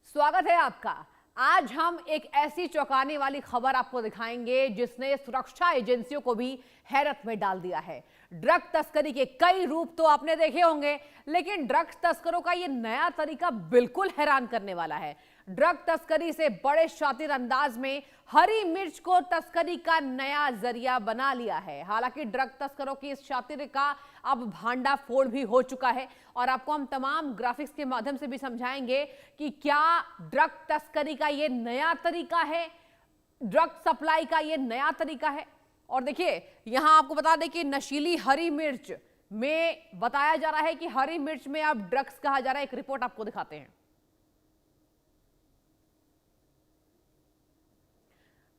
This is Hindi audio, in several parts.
स्वागत है आपका। आज हम एक ऐसी चौंकाने वाली खबर आपको दिखाएंगे जिसने सुरक्षा एजेंसियों को भी हैरत में डाल दिया है। ड्रग तस्करी के कई रूप तो आपने देखे होंगे, लेकिन ड्रग्स तस्करों का यह नया तरीका बिल्कुल हैरान करने वाला है। ड्रग तस्करी से बड़े शातिर अंदाज में हरी मिर्च को तस्करी का नया जरिया बना लिया है। हालांकि ड्रग तस्करों की इस शातिर का अब भांडाफोड़ भी हो चुका है और आपको हम तमाम ग्राफिक्स के माध्यम से भी समझाएंगे कि क्या ड्रग तस्करी का ये नया तरीका है, ड्रग सप्लाई का ये नया तरीका है। और देखिए यहां आपको बता दें कि नशीली हरी मिर्च में बताया जा रहा है कि हरी मिर्च में अब ड्रग्स कहा जा रहा है। एक रिपोर्ट आपको दिखाते हैं।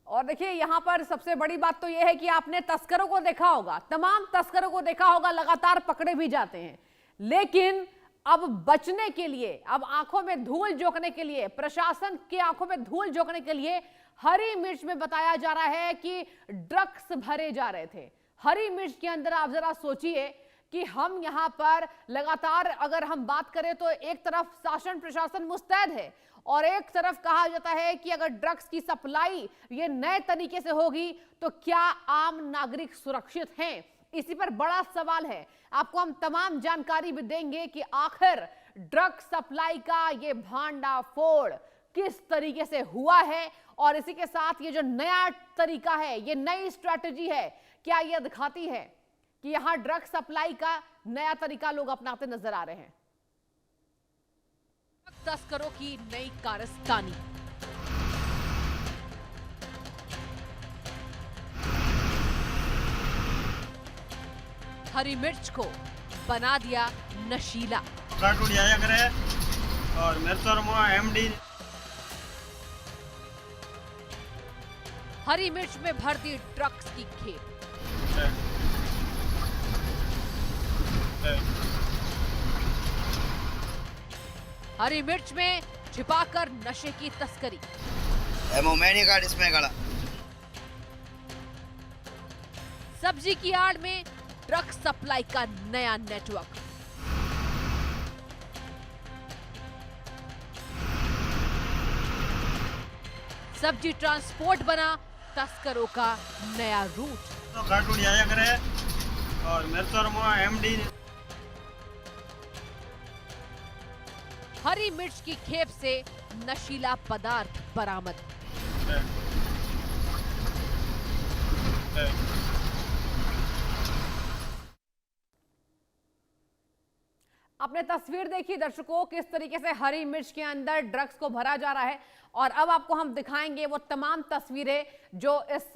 और देखिए यहां पर सबसे बड़ी बात तो यह है कि आपने तस्करों को देखा होगा, तमाम तस्करों को देखा होगा, लगातार पकड़े भी जाते हैं, लेकिन अब बचने के लिए, अब आंखों में धूल झोंकने के लिए, प्रशासन की आंखों में धूल झोंकने के लिए हरी मिर्च में बताया जा रहा है कि ड्रग्स भरे जा रहे थे। हरी मिर्च के अंदर आप जरा सोचिए कि हम यहां पर लगातार अगर हम बात करें तो एक तरफ शासन प्रशासन मुस्तैद है और एक तरफ कहा जाता है कि अगर ड्रग्स की सप्लाई ये नए तरीके से होगी तो क्या आम नागरिक सुरक्षित हैं। इसी पर बड़ा सवाल है। आपको हम तमाम जानकारी भी देंगे कि आखिर ड्रग सप्लाई का ये भांडाफोड़ किस तरीके से हुआ है और इसी के साथ ये जो नया तरीका है, ये नई स्ट्रैटेजी है, क्या यह दिखाती है कि यहां ड्रग सप्लाई का नया तरीका लोग अपनाते नजर आ रहे हैं। तस्करों की नई कारस्तानी। हरी मिर्च को बना दिया नशीला। कार्टून आया करे और मिर्च एमडी। हरी मिर्च में भर दी ड्रग्स की खेप। हरी मिर्च में छिपाकर नशे की तस्करी। मैंने कार्ड इसमें गला। सब्जी की आड़ में ड्रग सप्लाई का नया नेटवर्क। सब्जी ट्रांसपोर्ट बना तस्करों का नया रूट। तो कार्टून आया करे और मिर्च एमडी। हरी मिर्च की खेप से नशीला पदार्थ बरामद। आपने तस्वीर देखी दर्शकों, किस तरीके से हरी मिर्च के अंदर ड्रग्स को भरा जा रहा है और अब आपको हम दिखाएंगे वो तमाम तस्वीरें जो इस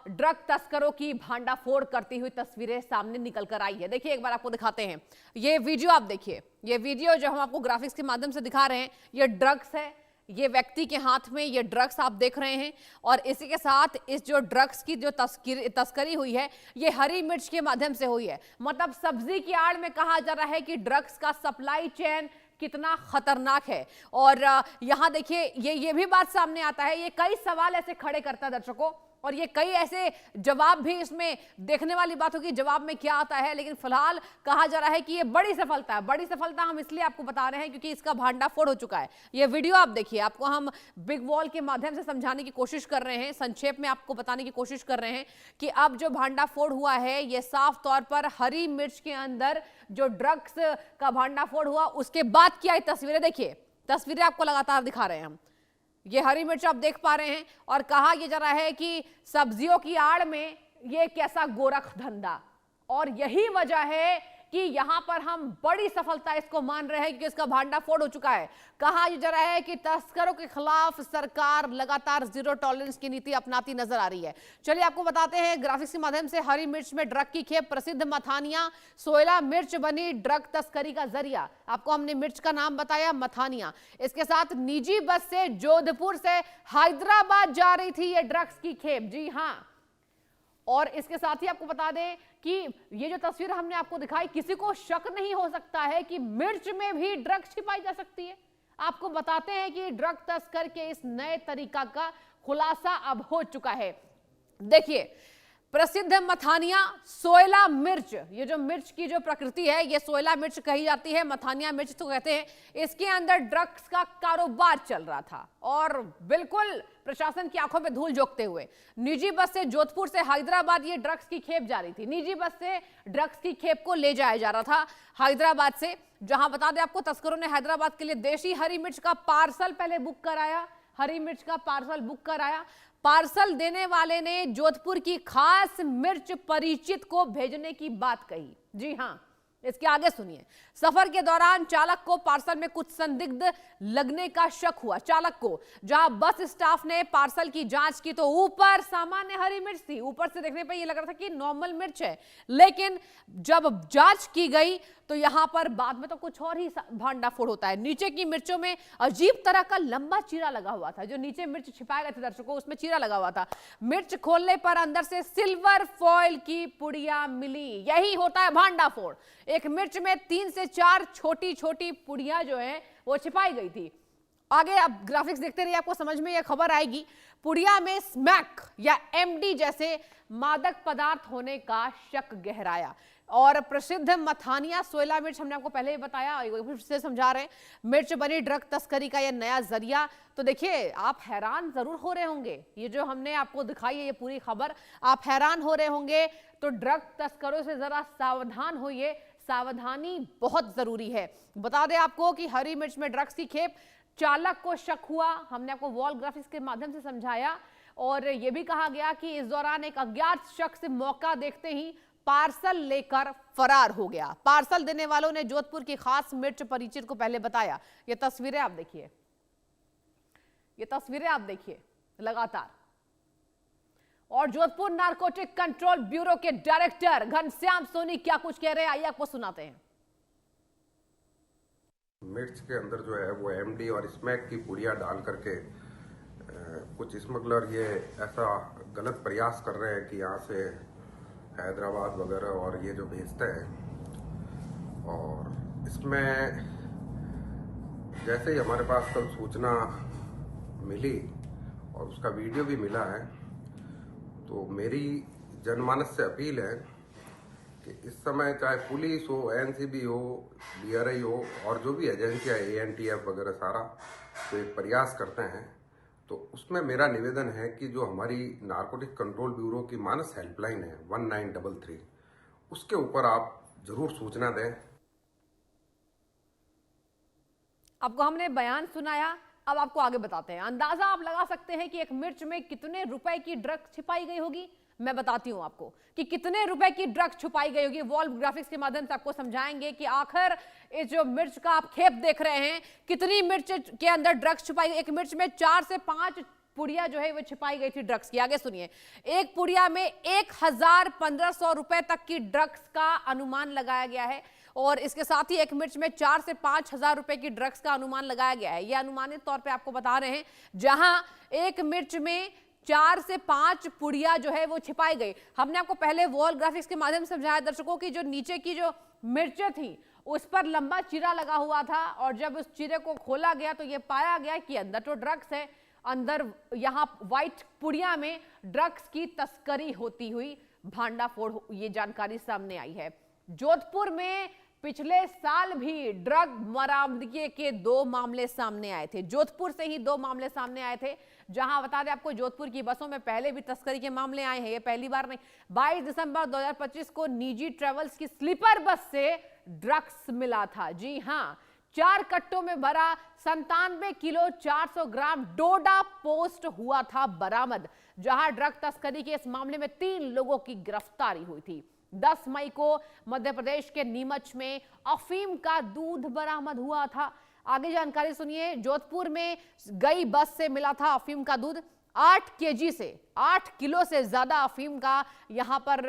ड्रग तस्करों की भांडाफोड़ करती हुई तस्वीरें सामने निकल कर आई है। देखिए एक बार आपको दिखाते हैं ये वीडियो। आप देखिए ये वीडियो जो हम आपको ग्राफिक्स के माध्यम से दिखा रहे हैं, ये ड्रग्स है। ये व्यक्ति के हाथ में ये ड्रग्स आप देख रहे हैं और इसी के साथ इस जो ड्रग्स की जो तस्करी हुई है ये हरी मिर्च के माध्यम से हुई है। मतलब सब्जी की आड़ में कहा जा रहा है कि ड्रग्स का सप्लाई चेन कितना खतरनाक है। और यहां देखिए ये भी बात सामने आता है, ये कई सवाल ऐसे खड़े करता है दर्शकों और ये कई ऐसे जवाब भी इसमें देखने वाली बात होगी जवाब में क्या आता है। लेकिन फिलहाल कहा जा रहा है कि ये बड़ी सफलता है। बड़ी सफलता हम इसलिए आपको बता रहे हैं क्योंकि इसका भांडाफोड़ हो चुका है। ये वीडियो आप देखिए, आपको हम बिग वॉल के माध्यम से समझाने की कोशिश कर रहे हैं, संक्षेप में आपको बताने की कोशिश कर रहे हैं कि अब जो भांडाफोड़ हुआ है ये साफ तौर पर हरी मिर्च के अंदर जो ड्रग्स का भांडाफोड़ हुआ उसके बाद की आई तस्वीरें। देखिए तस्वीरें आपको लगातार दिखा रहे हैं हम। ये हरी मिर्च आप देख पा रहे हैं और कहा यह जा रहा है कि सब्जियों की आड़ में ये कैसा गोरख धंधा, और यही वजह है कि यहां पर हम बड़ी सफलता इसको मान रहे हैं क्योंकि इसका भांडाफोड़ हो चुका है। कहा यह जा रहा है कि तस्करों के खिलाफ सरकार लगातार जीरो टॉलरेंस की नीति अपनाती नजर आ रही है। चलिए आपको बताते हैं ग्राफिक्स के माध्यम से। हरी मिर्च में ड्रग की खेप, प्रसिद्ध मथानिया सोयला मिर्च बनी ड्रग तस्करी का जरिया। आपको हमने मिर्च का नाम बताया मथानिया। इसके साथ निजी बस से जोधपुर से हैदराबाद जा रही थी ये ड्रग्स की खेप। जी हाँ, और इसके साथ ही आपको बता दें कि ये जो तस्वीर हमने आपको दिखाई, किसी को शक नहीं हो सकता है कि मिर्च में भी ड्रग्स छिपाई जा सकती है। आपको बताते हैं कि ड्रग तस्कर के इस नए तरीका का खुलासा अब हो चुका है। देखिए प्रसिद्ध मथानिया सोयला मिर्च, ये जो मिर्च की जो प्रकृति है ये सोयला मिर्च कही जाती है, मथानिया मिर्च तो कहते हैं। इसके अंदर ड्रग्स का कारोबार चल रहा था और बिल्कुल प्रशासन की आंखों में धूल झोंकते हुए निजी बस से जोधपुर से हैदराबाद ये ड्रग्स की खेप जा रही थी। निजी बस से ड्रग्स की खेप को ले जाया जा रहा था हैदराबाद से, जहां बता दें आपको तस्करों ने हैदराबाद के लिए देशी हरी मिर्च का पार्सल पहले बुक कराया, हरी मिर्च का पार्सल बुक कराया। पार्सल देने वाले ने जोधपुर की खास मिर्च परिचित को भेजने की बात कही। जी हां, इसके आगे सुनिए। सफर के दौरान चालक को पार्सल में कुछ संदिग्ध लगने का शक हुआ। चालक को जहां बस स्टाफ ने पार्सल की जांच की तो ऊपर सामान्य हरी मिर्च थी, ऊपर से देखने पर यह लग रहा था कि नॉर्मल मिर्च है, लेकिन जब जांच की गई तो यहां पर बाद में तो कुछ और ही भांडाफोड़ होता है। नीचे की मिर्चों में अजीब तरह का लंबा चीरा लगा हुआ था। जो नीचे मिर्च छिपाए गए थे दर्शकों, उसमें चीरा लगा हुआ था। मिर्च खोलने पर अंदर से सिल्वर फॉइल की पुड़िया मिली। यही होता है भांडाफोड़। एक मिर्च में 3 से 4 छोटी छोटी पुड़िया जो है वो छिपाई गई थी। आगे आप ग्राफिक्स देखते रहिए, आपको समझ में यह खबर आएगी। पुड़िया में स्मैक या एमडी जैसे मादक पदार्थ होने का शक गहराया। और प्रसिद्ध मथानिया सोयला मिर्च हमने आपको पहले ही बताया, फिर से समझा रहे हैं, मिर्च बनी ड्रग तस्करी का यह नया जरिया। तो देखिए, आप हैरान जरूर हो रहे होंगे, ये जो हमने आपको दिखाई है ये पूरी खबर, आप हैरान हो रहे होंगे। तो ड्रग तस्करों से जरा सावधान होइए, सावधानी बहुत जरूरी है। बता दें आपको कि हरी मिर्च में ड्रग्स की खेप, चालक को शक हुआ, हमने आपको वॉल ग्राफिक्स के माध्यम से समझाया। और यह भी कहा गया कि इस दौरान एक अज्ञात शख्स मौका देखते ही पार्सल लेकर फरार हो गया। पार्सल देने वालों ने जोधपुर की खास मिर्च परिचित को पहले बताया। ये तस्वीरें आप देखिए, ये तस्वीरें आप देखिए लगातार। और जोधपुर नारकोटिक कंट्रोल ब्यूरो के डायरेक्टर घनश्याम सोनी क्या कुछ कह रहे हैं, आइए आपको सुनाते हैं। मिर्च के अंदर जो है वो एमडी और स्मैक की पुड़िया डाल करके कुछ स्मगलर ये ऐसा गलत प्रयास कर रहे हैं कि यहाँ से हैदराबाद वगैरह और ये जो भेजते हैं। और इसमें जैसे ही हमारे पास कल सूचना मिली और उसका वीडियो भी मिला है, तो मेरी जनमानस से अपील है कि इस समय चाहे पुलिस हो, एनसीबी हो, बीआरआई हो और जो भी एजेंसियाँ एएनटीएफ वगैरह सारा तो एक प्रयास करते हैं, तो उसमें मेरा निवेदन है कि जो हमारी नारकोटिक कंट्रोल ब्यूरो की मानस हेल्पलाइन है 1933, उसके ऊपर आप जरूर सूचना दें। आपको हमने बयान सुनाया, अब आपको आगे बताते हैं। अंदाजा आप लगा सकते हैं कि एक मिर्च में कितने रुपए की ड्रग छिपाई गई होगी। मैं बताती हूं आपको कि कितने रुपए की ड्रग छुपाई गई होगी। वॉल ग्राफिक्स के माध्यम से आपको समझाएंगे कि आखिर इस जो मिर्च का आप खेप देख रहे हैं, कितनी मिर्च के अंदर ड्रग्स छुपाई गई। एक मिर्च में 4 से 5 पुड़िया जो है वो छिपाई गई थी ड्रग्स की। आगे सुनिए, एक पुड़िया में 1500 रुपए तक की ड्रग्स का अनुमान लगाया गया है। और इसके साथ ही एक मिर्च में 4 से 5,000 रुपए की ड्रग्स का अनुमान लगाया गया है। यह अनुमानित तौर पे आपको बता रहे हैं, जहां एक मिर्च में 4 से 5 पुड़िया जो है वो छिपाई गई। हमने आपको पहले वॉल ग्राफिक्स के माध्यम से समझाया दर्शकों की जो नीचे की जो मिर्चें थी उस पर लंबा चीरा लगा हुआ था, और जब उस चीरे को खोला गया तो ये पाया गया कि अंदर तो ड्रग्स है, अंदर यहाँ व्हाइट पुड़िया में ड्रग्स की तस्करी होती हुई भांडाफोड़ ये जानकारी सामने आई है। जोधपुर में पिछले साल भी ड्रग बरामदगी के 2 मामले सामने आए थे। जोधपुर से ही 2 मामले सामने आए थे, जहां बता दें आपको जोधपुर की बसों में पहले भी तस्करी के मामले आए हैं, ये पहली बार नहीं। 22 दिसंबर 2025 को निजी ट्रेवल्स की स्लीपर बस से ड्रग्स मिला था। जी हां, 4 कट्टों में भरा 97 किलो 400 ग्राम डोडा पोस्ट हुआ था बरामद, जहां ड्रग तस्करी के इस मामले में 3 लोगों की गिरफ्तारी हुई थी। 10 मई को मध्य प्रदेश के नीमच में अफीम का दूध बरामद हुआ था। आगे जानकारी सुनिए, जोधपुर में गई बस से मिला था अफीम का दूध। 8 केजी से 8 किलो से ज्यादा अफीम का यहां पर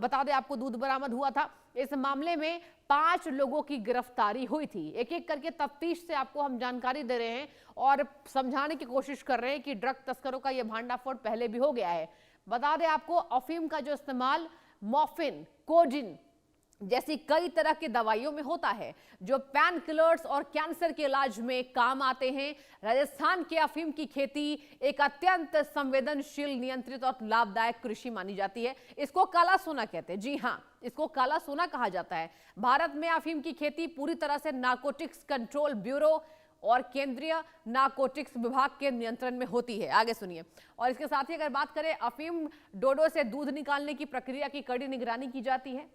बता दें आपको दूध बरामद हुआ था। इस मामले में 5 लोगों की गिरफ्तारी हुई थी। एक एक करके तफ्तीश से आपको हम जानकारी दे रहे हैं और समझाने की कोशिश कर रहे हैं कि ड्रग तस्करों का यह भांडाफोड़ पहले भी हो गया है। बता दें आपको, अफीम का जो इस्तेमाल मॉर्फिन, कोडिन, जैसी कई तरह की दवाइयों में होता है, जो पैन किलर्स और कैंसर के इलाज में काम आते हैं। राजस्थान के अफीम की खेती एक अत्यंत संवेदनशील, नियंत्रित और लाभदायक कृषि मानी जाती है। इसको काला सोना कहते हैं। जी हां, इसको काला सोना कहा जाता है। भारत में अफीम की खेती पूरी तरह से नारकोटिक्स कंट्रोल ब्यूरो और केंद्रीय नारकोटिक्स विभाग के नियंत्रण में होती है। आगे सुनिए। और इसके साथ ही अगर बात करें, अफीम डोडो से दूध निकालने की प्रक्रिया की कड़ी निगरानी की जाती है।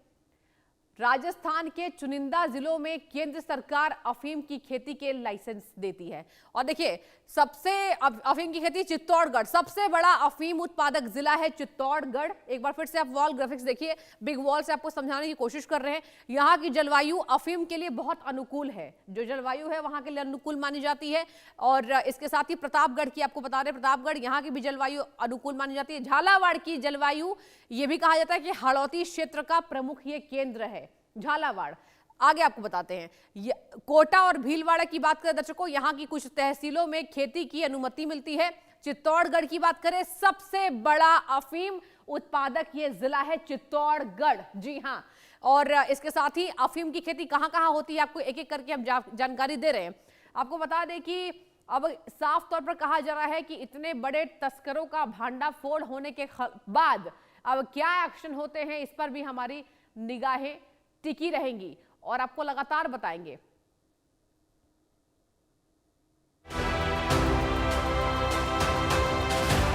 राजस्थान के चुनिंदा जिलों में केंद्र सरकार अफीम की खेती के लाइसेंस देती है। और देखिए, सबसे अफीम की खेती चित्तौड़गढ़, सबसे बड़ा अफीम उत्पादक जिला है चित्तौड़गढ़। एक बार फिर से आप वॉल ग्राफिक्स देखिए, बिग वॉल से आपको समझाने की कोशिश कर रहे हैं। यहाँ की जलवायु अफीम के लिए बहुत अनुकूल है। जो जलवायु है वहां के लिए अनुकूल मानी जाती है। और इसके साथ ही प्रतापगढ़ की आपको बता रहे हैं, प्रतापगढ़ यहाँ की भी जलवायु अनुकूल मानी जाती है। झालावाड़ की जलवायु, ये भी कहा जाता है कि हाड़ौती क्षेत्र का प्रमुख ये केंद्र है झालावाड़। आगे आपको बताते हैं, कोटा और भीलवाड़ा की बात करें दर्शकों, यहां की कुछ तहसीलों में खेती की अनुमति मिलती है। चित्तौड़गढ़ की बात करें, सबसे बड़ा अफीम उत्पादक ये जिला है चित्तौड़गढ़। जी हां, और इसके साथ ही अफीम की खेती कहां कहां होती है, आपको एक एक करके हम जानकारी दे रहे हैं। आपको बता दें कि अब साफ तौर पर कहा जा रहा है कि इतने बड़े तस्करों का भांडाफोड़ होने के बाद अब क्या एक्शन होते हैं, इस पर भी हमारी निगाहें टिकी रहेंगी और आपको लगातार बताएंगे।